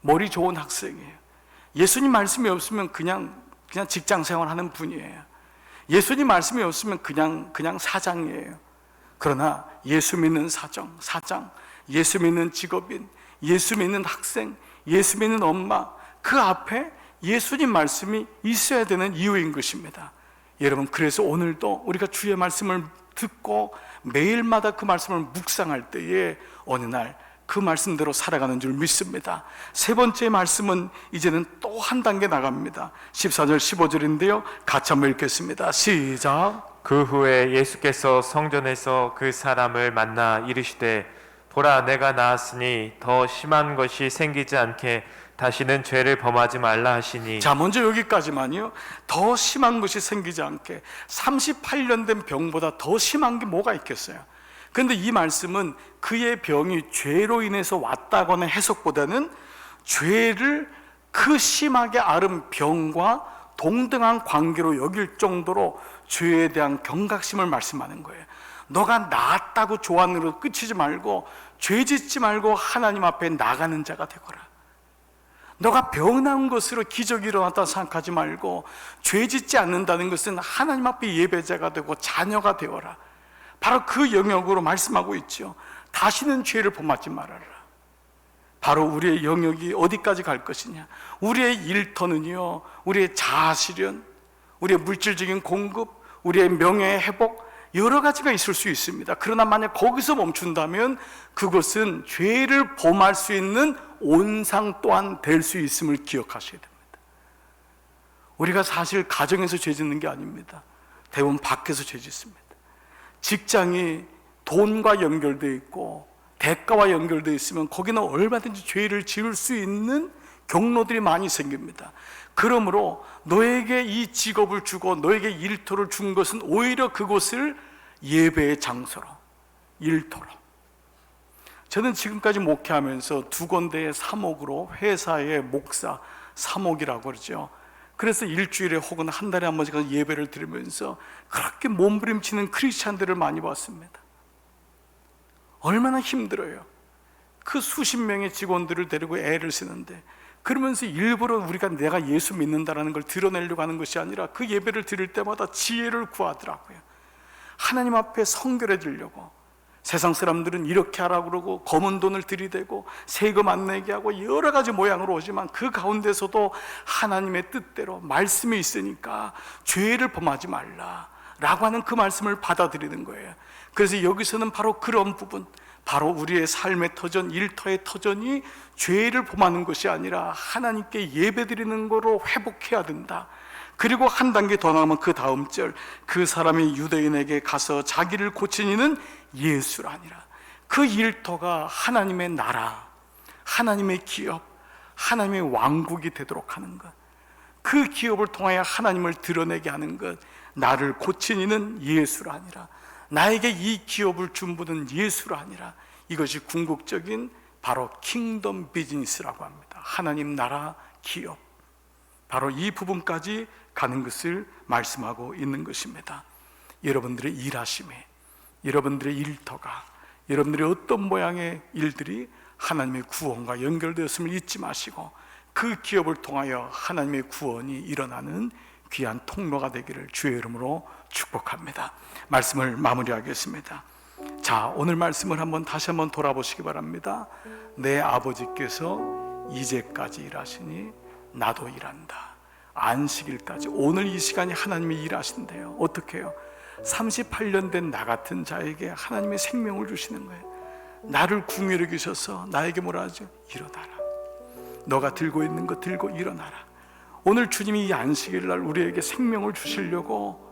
머리 좋은 학생이에요. 예수님 말씀이 없으면 그냥 직장 생활하는 분이에요. 예수님 말씀이 없으면 그냥 사장이에요. 그러나 예수 믿는 사장, 예수 믿는 직업인, 예수 믿는 학생, 예수 믿는 엄마, 그 앞에 예수님 말씀이 있어야 되는 이유인 것입니다. 여러분, 그래서 오늘도 우리가 주의 말씀을 듣고 매일마다 그 말씀을 묵상할 때에 어느 날 그 말씀대로 살아가는 줄 믿습니다. 세 번째 말씀은 이제는 또 한 단계 나갑니다. 14절 15절인데요 같이 한번 읽겠습니다. 시작. 그 후에 예수께서 성전에서 그 사람을 만나 이르시되, 보라, 내가 나았으니 더 심한 것이 생기지 않게 다시는 죄를 범하지 말라 하시니. 자, 먼저 여기까지만요. 더 심한 것이 생기지 않게. 38년 된 병보다 더 심한 게 뭐가 있겠어요? 그런데 이 말씀은 그의 병이 죄로 인해서 왔다거나 해석보다는 죄를 그 심하게 앓은 병과 동등한 관계로 여길 정도로 죄에 대한 경각심을 말씀하는 거예요. 너가 나았다고 조안으로 끝이지 말고, 죄 짓지 말고 하나님 앞에 나가는 자가 되거라. 너가 병 나은 것으로 기적이 일어났다 생각하지 말고, 죄 짓지 않는다는 것은 하나님 앞에 예배자가 되고 자녀가 되어라. 바로 그 영역으로 말씀하고 있죠. 다시는 죄를 범하지 말아라. 바로 우리의 영역이 어디까지 갈 것이냐? 우리의 일터는요, 우리의 자아실현, 우리의 물질적인 공급, 우리의 명예의 회복, 여러 가지가 있을 수 있습니다. 그러나 만약 거기서 멈춘다면 그것은 죄를 범할 수 있는 온상 또한 될 수 있음을 기억하셔야 됩니다. 우리가 사실 가정에서 죄 짓는 게 아닙니다. 대부분 밖에서 죄 짓습니다. 직장이 돈과 연결되어 있고 대가와 연결되어 있으면 거기는 얼마든지 죄를 지을 수 있는 경로들이 많이 생깁니다. 그러므로 너에게 이 직업을 주고 너에게 일터를 준 것은 오히려 그곳을 예배의 장소로, 일터로. 저는 지금까지 목회하면서 두 군데의 사목으로, 회사의 목사 사목이라고 그러죠. 그래서 일주일에 혹은 한 달에 한 번씩 가서 예배를 드리면서 그렇게 몸부림치는 크리스찬들을 많이 봤습니다. 얼마나 힘들어요. 그 수십 명의 직원들을 데리고 애를 쓰는데, 그러면서 일부러 우리가 내가 예수 믿는다라는 걸 드러내려고 하는 것이 아니라 그 예배를 드릴 때마다 지혜를 구하더라고요. 하나님 앞에 성결해 드리려고. 세상 사람들은 이렇게 하라고 그러고 검은 돈을 들이대고 세금 안 내게 하고 여러 가지 모양으로 오지만 그 가운데서도 하나님의 뜻대로 말씀이 있으니까 죄를 범하지 말라 라고 하는 그 말씀을 받아들이는 거예요. 그래서 여기서는 바로 그런 부분, 바로 우리의 삶의 터전, 일터의 터전이 죄를 범하는 것이 아니라 하나님께 예배드리는 거로 회복해야 된다. 그리고 한 단계 더 나가면 그 다음 절, 그 사람이 유대인에게 가서 자기를 고친 이는 예수라 아니라, 그 일터가 하나님의 나라, 하나님의 기업, 하나님의 왕국이 되도록 하는 것, 그 기업을 통하여 하나님을 드러내게 하는 것, 나를 고친 이는 예수라 아니라, 나에게 이 기업을 준 분은 예수라 아니라, 이것이 궁극적인 바로 킹덤 비즈니스라고 합니다. 하나님 나라 기업, 바로 이 부분까지 가는 것을 말씀하고 있는 것입니다. 여러분들의 일하심에, 여러분들의 일터가, 여러분들의 어떤 모양의 일들이 하나님의 구원과 연결되었음을 잊지 마시고 그 기업을 통하여 하나님의 구원이 일어나는 귀한 통로가 되기를 주의 이름으로 축복합니다. 말씀을 마무리하겠습니다. 자, 오늘 말씀을 다시 한번 돌아보시기 바랍니다. 내 아버지께서 이제까지 일하시니 나도 일한다. 안식일까지, 오늘 이 시간이 하나님이 일하신대요. 어떻게 해요? 38년 된 나 같은 자에게 하나님의 생명을 주시는 거예요. 나를 궁유에 여기셔서 나에게 뭐라 하죠? 일어나라. 너가 들고 있는 거 들고 일어나라. 오늘 주님이 이 안식일 날 우리에게 생명을 주시려고,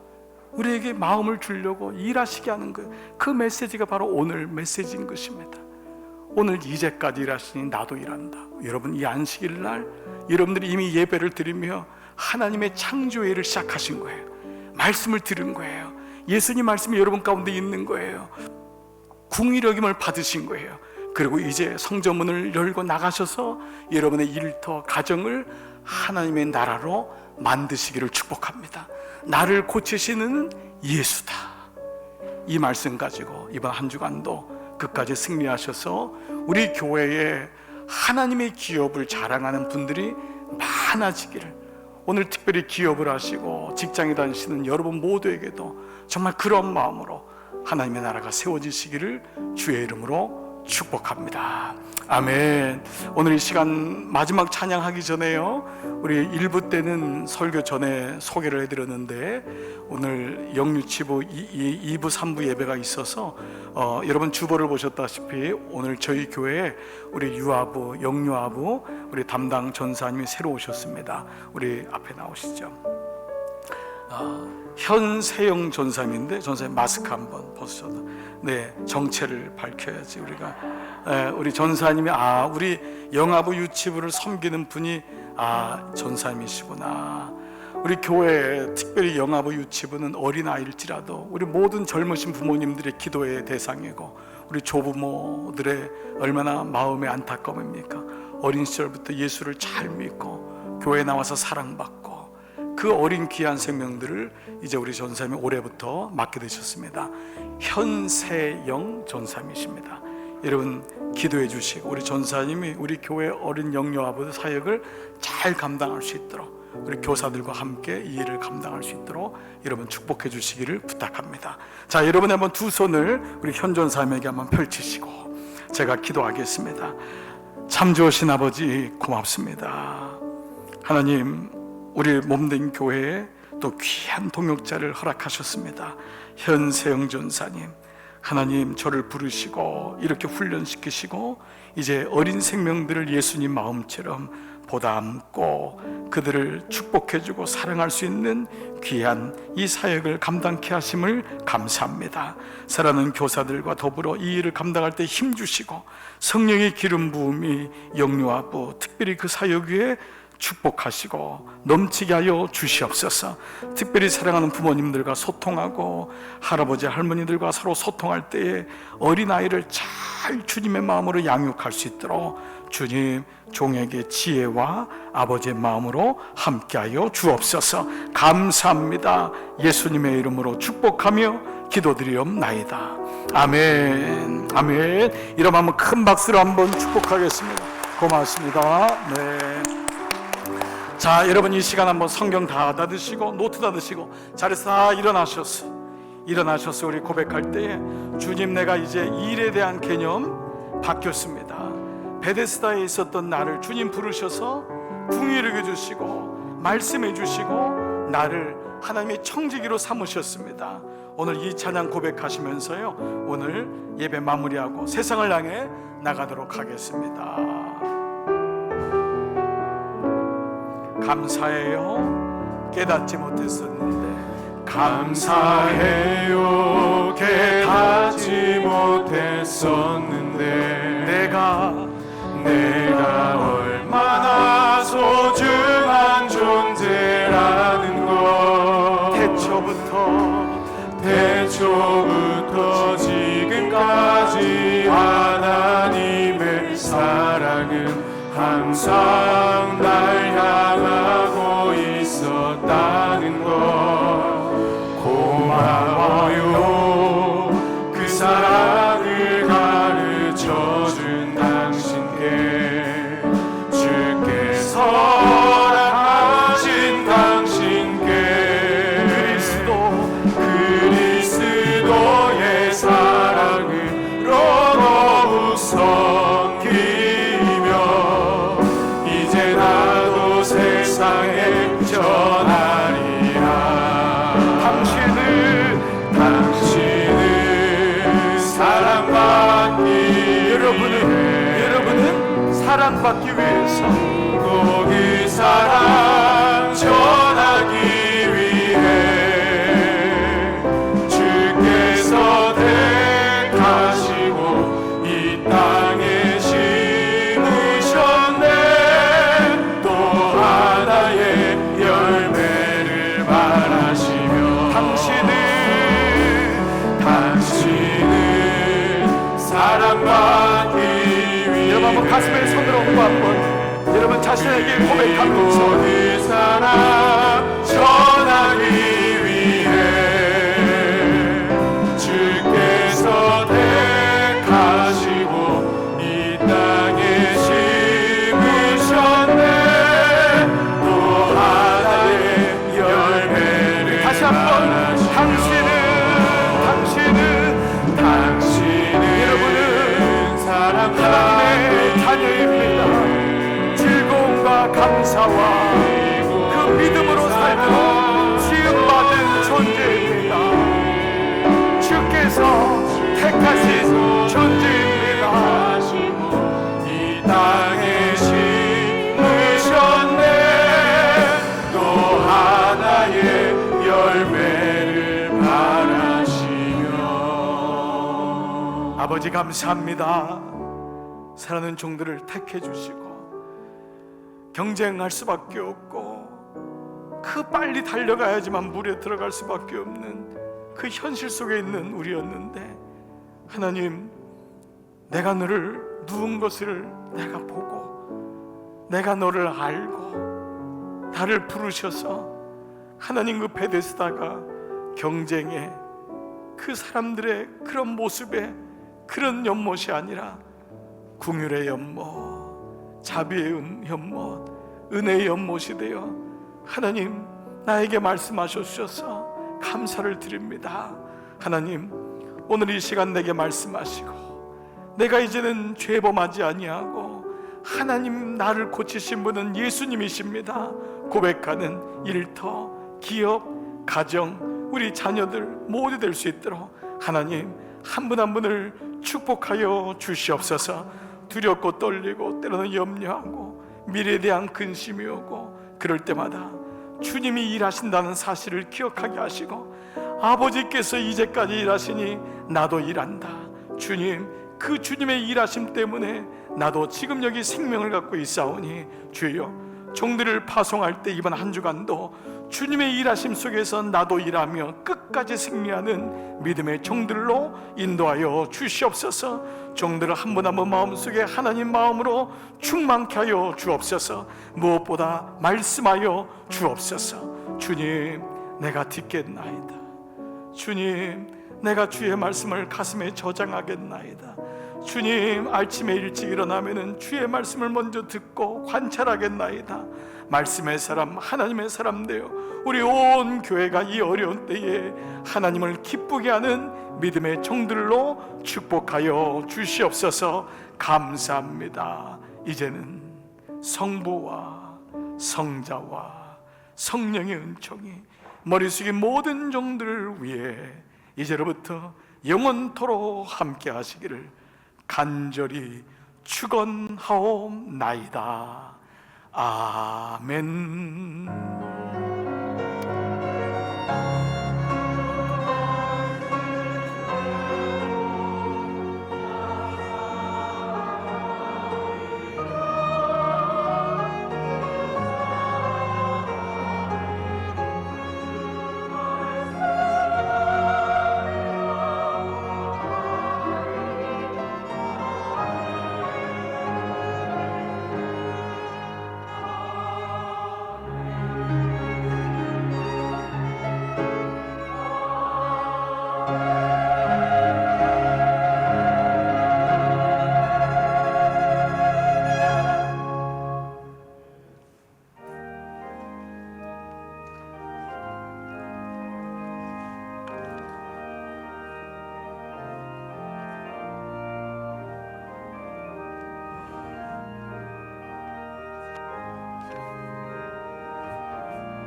우리에게 마음을 주려고 일하시게 하는 거예요. 그 메시지가 바로 오늘 메시지인 것입니다. 오늘 이제까지 일하시니 나도 일한다. 여러분, 이 안식일 날 여러분들이 이미 예배를 드리며 하나님의 창조회를 시작하신 거예요. 말씀을 들은 거예요. 예수님 말씀이 여러분 가운데 있는 거예요. 궁일여김을 받으신 거예요. 그리고 이제 성전문을 열고 나가셔서 여러분의 일터, 가정을 하나님의 나라로 만드시기를 축복합니다. 나를 고치시는 예수다. 이 말씀 가지고 이번 한 주간도 끝까지 승리하셔서 우리 교회에 하나님의 기업을 자랑하는 분들이 많아지기를, 오늘 특별히 기업을 하시고 직장에 다니시는 여러분 모두에게도 정말 그런 마음으로 하나님의 나라가 세워지시기를 주의 이름으로 축복합니다. 아멘. 오늘 이 시간 마지막 찬양하기 전에요, 우리 1부 때는 설교 전에 소개를 해드렸는데 오늘 영유치부 2부 3부 예배가 있어서 여러분 주보를 보셨다시피 오늘 저희 교회에 우리 유아부, 영유아부 우리 담당 전사님이 새로 오셨습니다. 우리 앞에 나오시죠. 현세영 전사님인데, 전사님 마스크 한번 벗으셔도, 네, 정체를 밝혀야지. 우리 전사님이 우리 영아부 유치부를 섬기는 분이 전사님이시구나. 우리 교회 특별히 영아부 유치부는 어린아이일지라도 우리 모든 젊으신 부모님들의 기도의 대상이고 우리 조부모들의 얼마나 마음의 안타까움입니까? 어린 시절부터 예수를 잘 믿고 교회에 나와서 사랑받고 그 어린 귀한 생명들을 이제 우리 전사님이 올해부터 맡게 되셨습니다. 현세영 전사님이십니다. 여러분 기도해 주시고 우리 전사님이 우리 교회 어린 영유아부 사역을 잘 감당할 수 있도록 우리 교사들과 함께 이 일을 감당할 수 있도록 여러분 축복해 주시기를 부탁합니다. 자, 여러분 한번 두 손을 우리 현 전사님에게 한번 펼치시고 제가 기도하겠습니다. 참 좋으신 아버지 고맙습니다. 하나님, 우리 몸된 교회에 또 귀한 동역자를 허락하셨습니다. 현세영 전사님, 하나님 저를 부르시고 이렇게 훈련시키시고 이제 어린 생명들을 예수님 마음처럼 보담고 그들을 축복해주고 사랑할 수 있는 귀한 이 사역을 감당케 하심을 감사합니다. 사랑하는 교사들과 더불어 이 일을 감당할 때 힘주시고 성령의 기름 부음이 영유아부 특별히 그 사역 위에 축복하시고 넘치게 하여 주시옵소서. 특별히 사랑하는 부모님들과 소통하고 할아버지 할머니들과 서로 소통할 때에 어린아이를 잘 주님의 마음으로 양육할 수 있도록 주님 종에게 지혜와 아버지의 마음으로 함께하여 주옵소서. 감사합니다. 예수님의 이름으로 축복하며 기도드리옵나이다. 아멘. 아멘. 이러면 한번 큰 박수로 한번 축복하겠습니다. 고맙습니다. 네. 자, 여러분 이 시간 한번 성경 다 닫으시고 노트 닫으시고 자리에서 다 일어나셔서 우리 고백할 때에 주님, 내가 이제 일에 대한 개념 바뀌었습니다. 베데스다에 있었던 나를 주님 부르셔서 궁유를 해주시고 말씀해 주시고 나를 하나님의 청지기로 삼으셨습니다. 오늘 이 찬양 고백하시면서요, 오늘 예배 마무리하고 세상을 향해 나가도록 하겠습니다. 감사해요. 깨닫지 못했었는데 감사해요. 깨닫지 못했었는데 내가 얼마나 소중한 존재라는 것 태초부터 지금까지 하나님의 사랑은 항상 날 향하고 여러분은 사랑받기 위해서 거기 사랑 전하기 위해 주께서 택하시고 이 땅에 심으셨네. 또 하나의 열매를 바라시며 당신은 사랑받기 위해 여러분 한번 가슴에 손을 얹고 한번 여러분 자신에게 고백하면서 이 사랑 전하기 위해 주께서 택하시고 이 땅에 심으셨네. 또 하나의 열매를 다시 한번 당신은 여러분은 하나님의 자녀입니다. 즐거움과 감사와 그 믿음으로 살도록 지음받은 존재입니다. 주께서 택하신 존재입니다. 이 땅에 심으셨네. 또 하나의 열매를 바라시며. 아버지 감사합니다. 사랑하는 종들을 택해 주시고 경쟁할 수밖에 없고 그 빨리 달려가야지만 물에 들어갈 수밖에 없는 그 현실 속에 있는 우리였는데, 하나님, 내가 너를 누운 것을 내가 보고 내가 너를 알고 나를 부르셔서 하나님 그 베데스다가 경쟁에 그 사람들의 그런 모습에 그런 연못이 아니라 긍휼의 연못, 자비의 연못, 은혜의 연못이 되어 하나님 나에게 말씀하셔서 감사를 드립니다. 하나님, 오늘 이 시간 내게 말씀하시고 내가 이제는 죄범하지 아니하고 하나님 나를 고치신 분은 예수님이십니다 고백하는 일터, 기업, 가정, 우리 자녀들 모두 될 수 있도록 하나님 한 분 한 분을 축복하여 주시옵소서. 두렵고 떨리고 때로는 염려하고 미래에 대한 근심이 오고 그럴 때마다 주님이 일하신다는 사실을 기억하게 하시고, 아버지께서 이제까지 일하시니 나도 일한다. 주님, 그 주님의 일하심 때문에 나도 지금 여기 생명을 갖고 있사오니 주여, 종들을 파송할 때 이번 한 주간도 주님의 일하심 속에서 나도 일하며 끝까지 승리하는 믿음의 종들로 인도하여 주시옵소서. 종들을 한 분 한 분 마음속에 하나님 마음으로 충만케 하여 주옵소서. 무엇보다 말씀하여 주옵소서. 주님, 내가 듣겠나이다. 주님, 내가 주의 말씀을 가슴에 저장하겠나이다. 주님, 아침에 일찍 일어나면 주의 말씀을 먼저 듣고 관찰하겠나이다. 말씀의 사람, 하나님의 사람 되어 우리 온 교회가 이 어려운 때에 하나님을 기쁘게 하는 믿음의 종들로 축복하여 주시옵소서. 감사합니다. 이제는 성부와 성자와 성령의 은총이 머리 숙인 모든 종들을 위해 이제로부터 영원토록 함께 하시기를 간절히 축원하옵나이다. 아멘.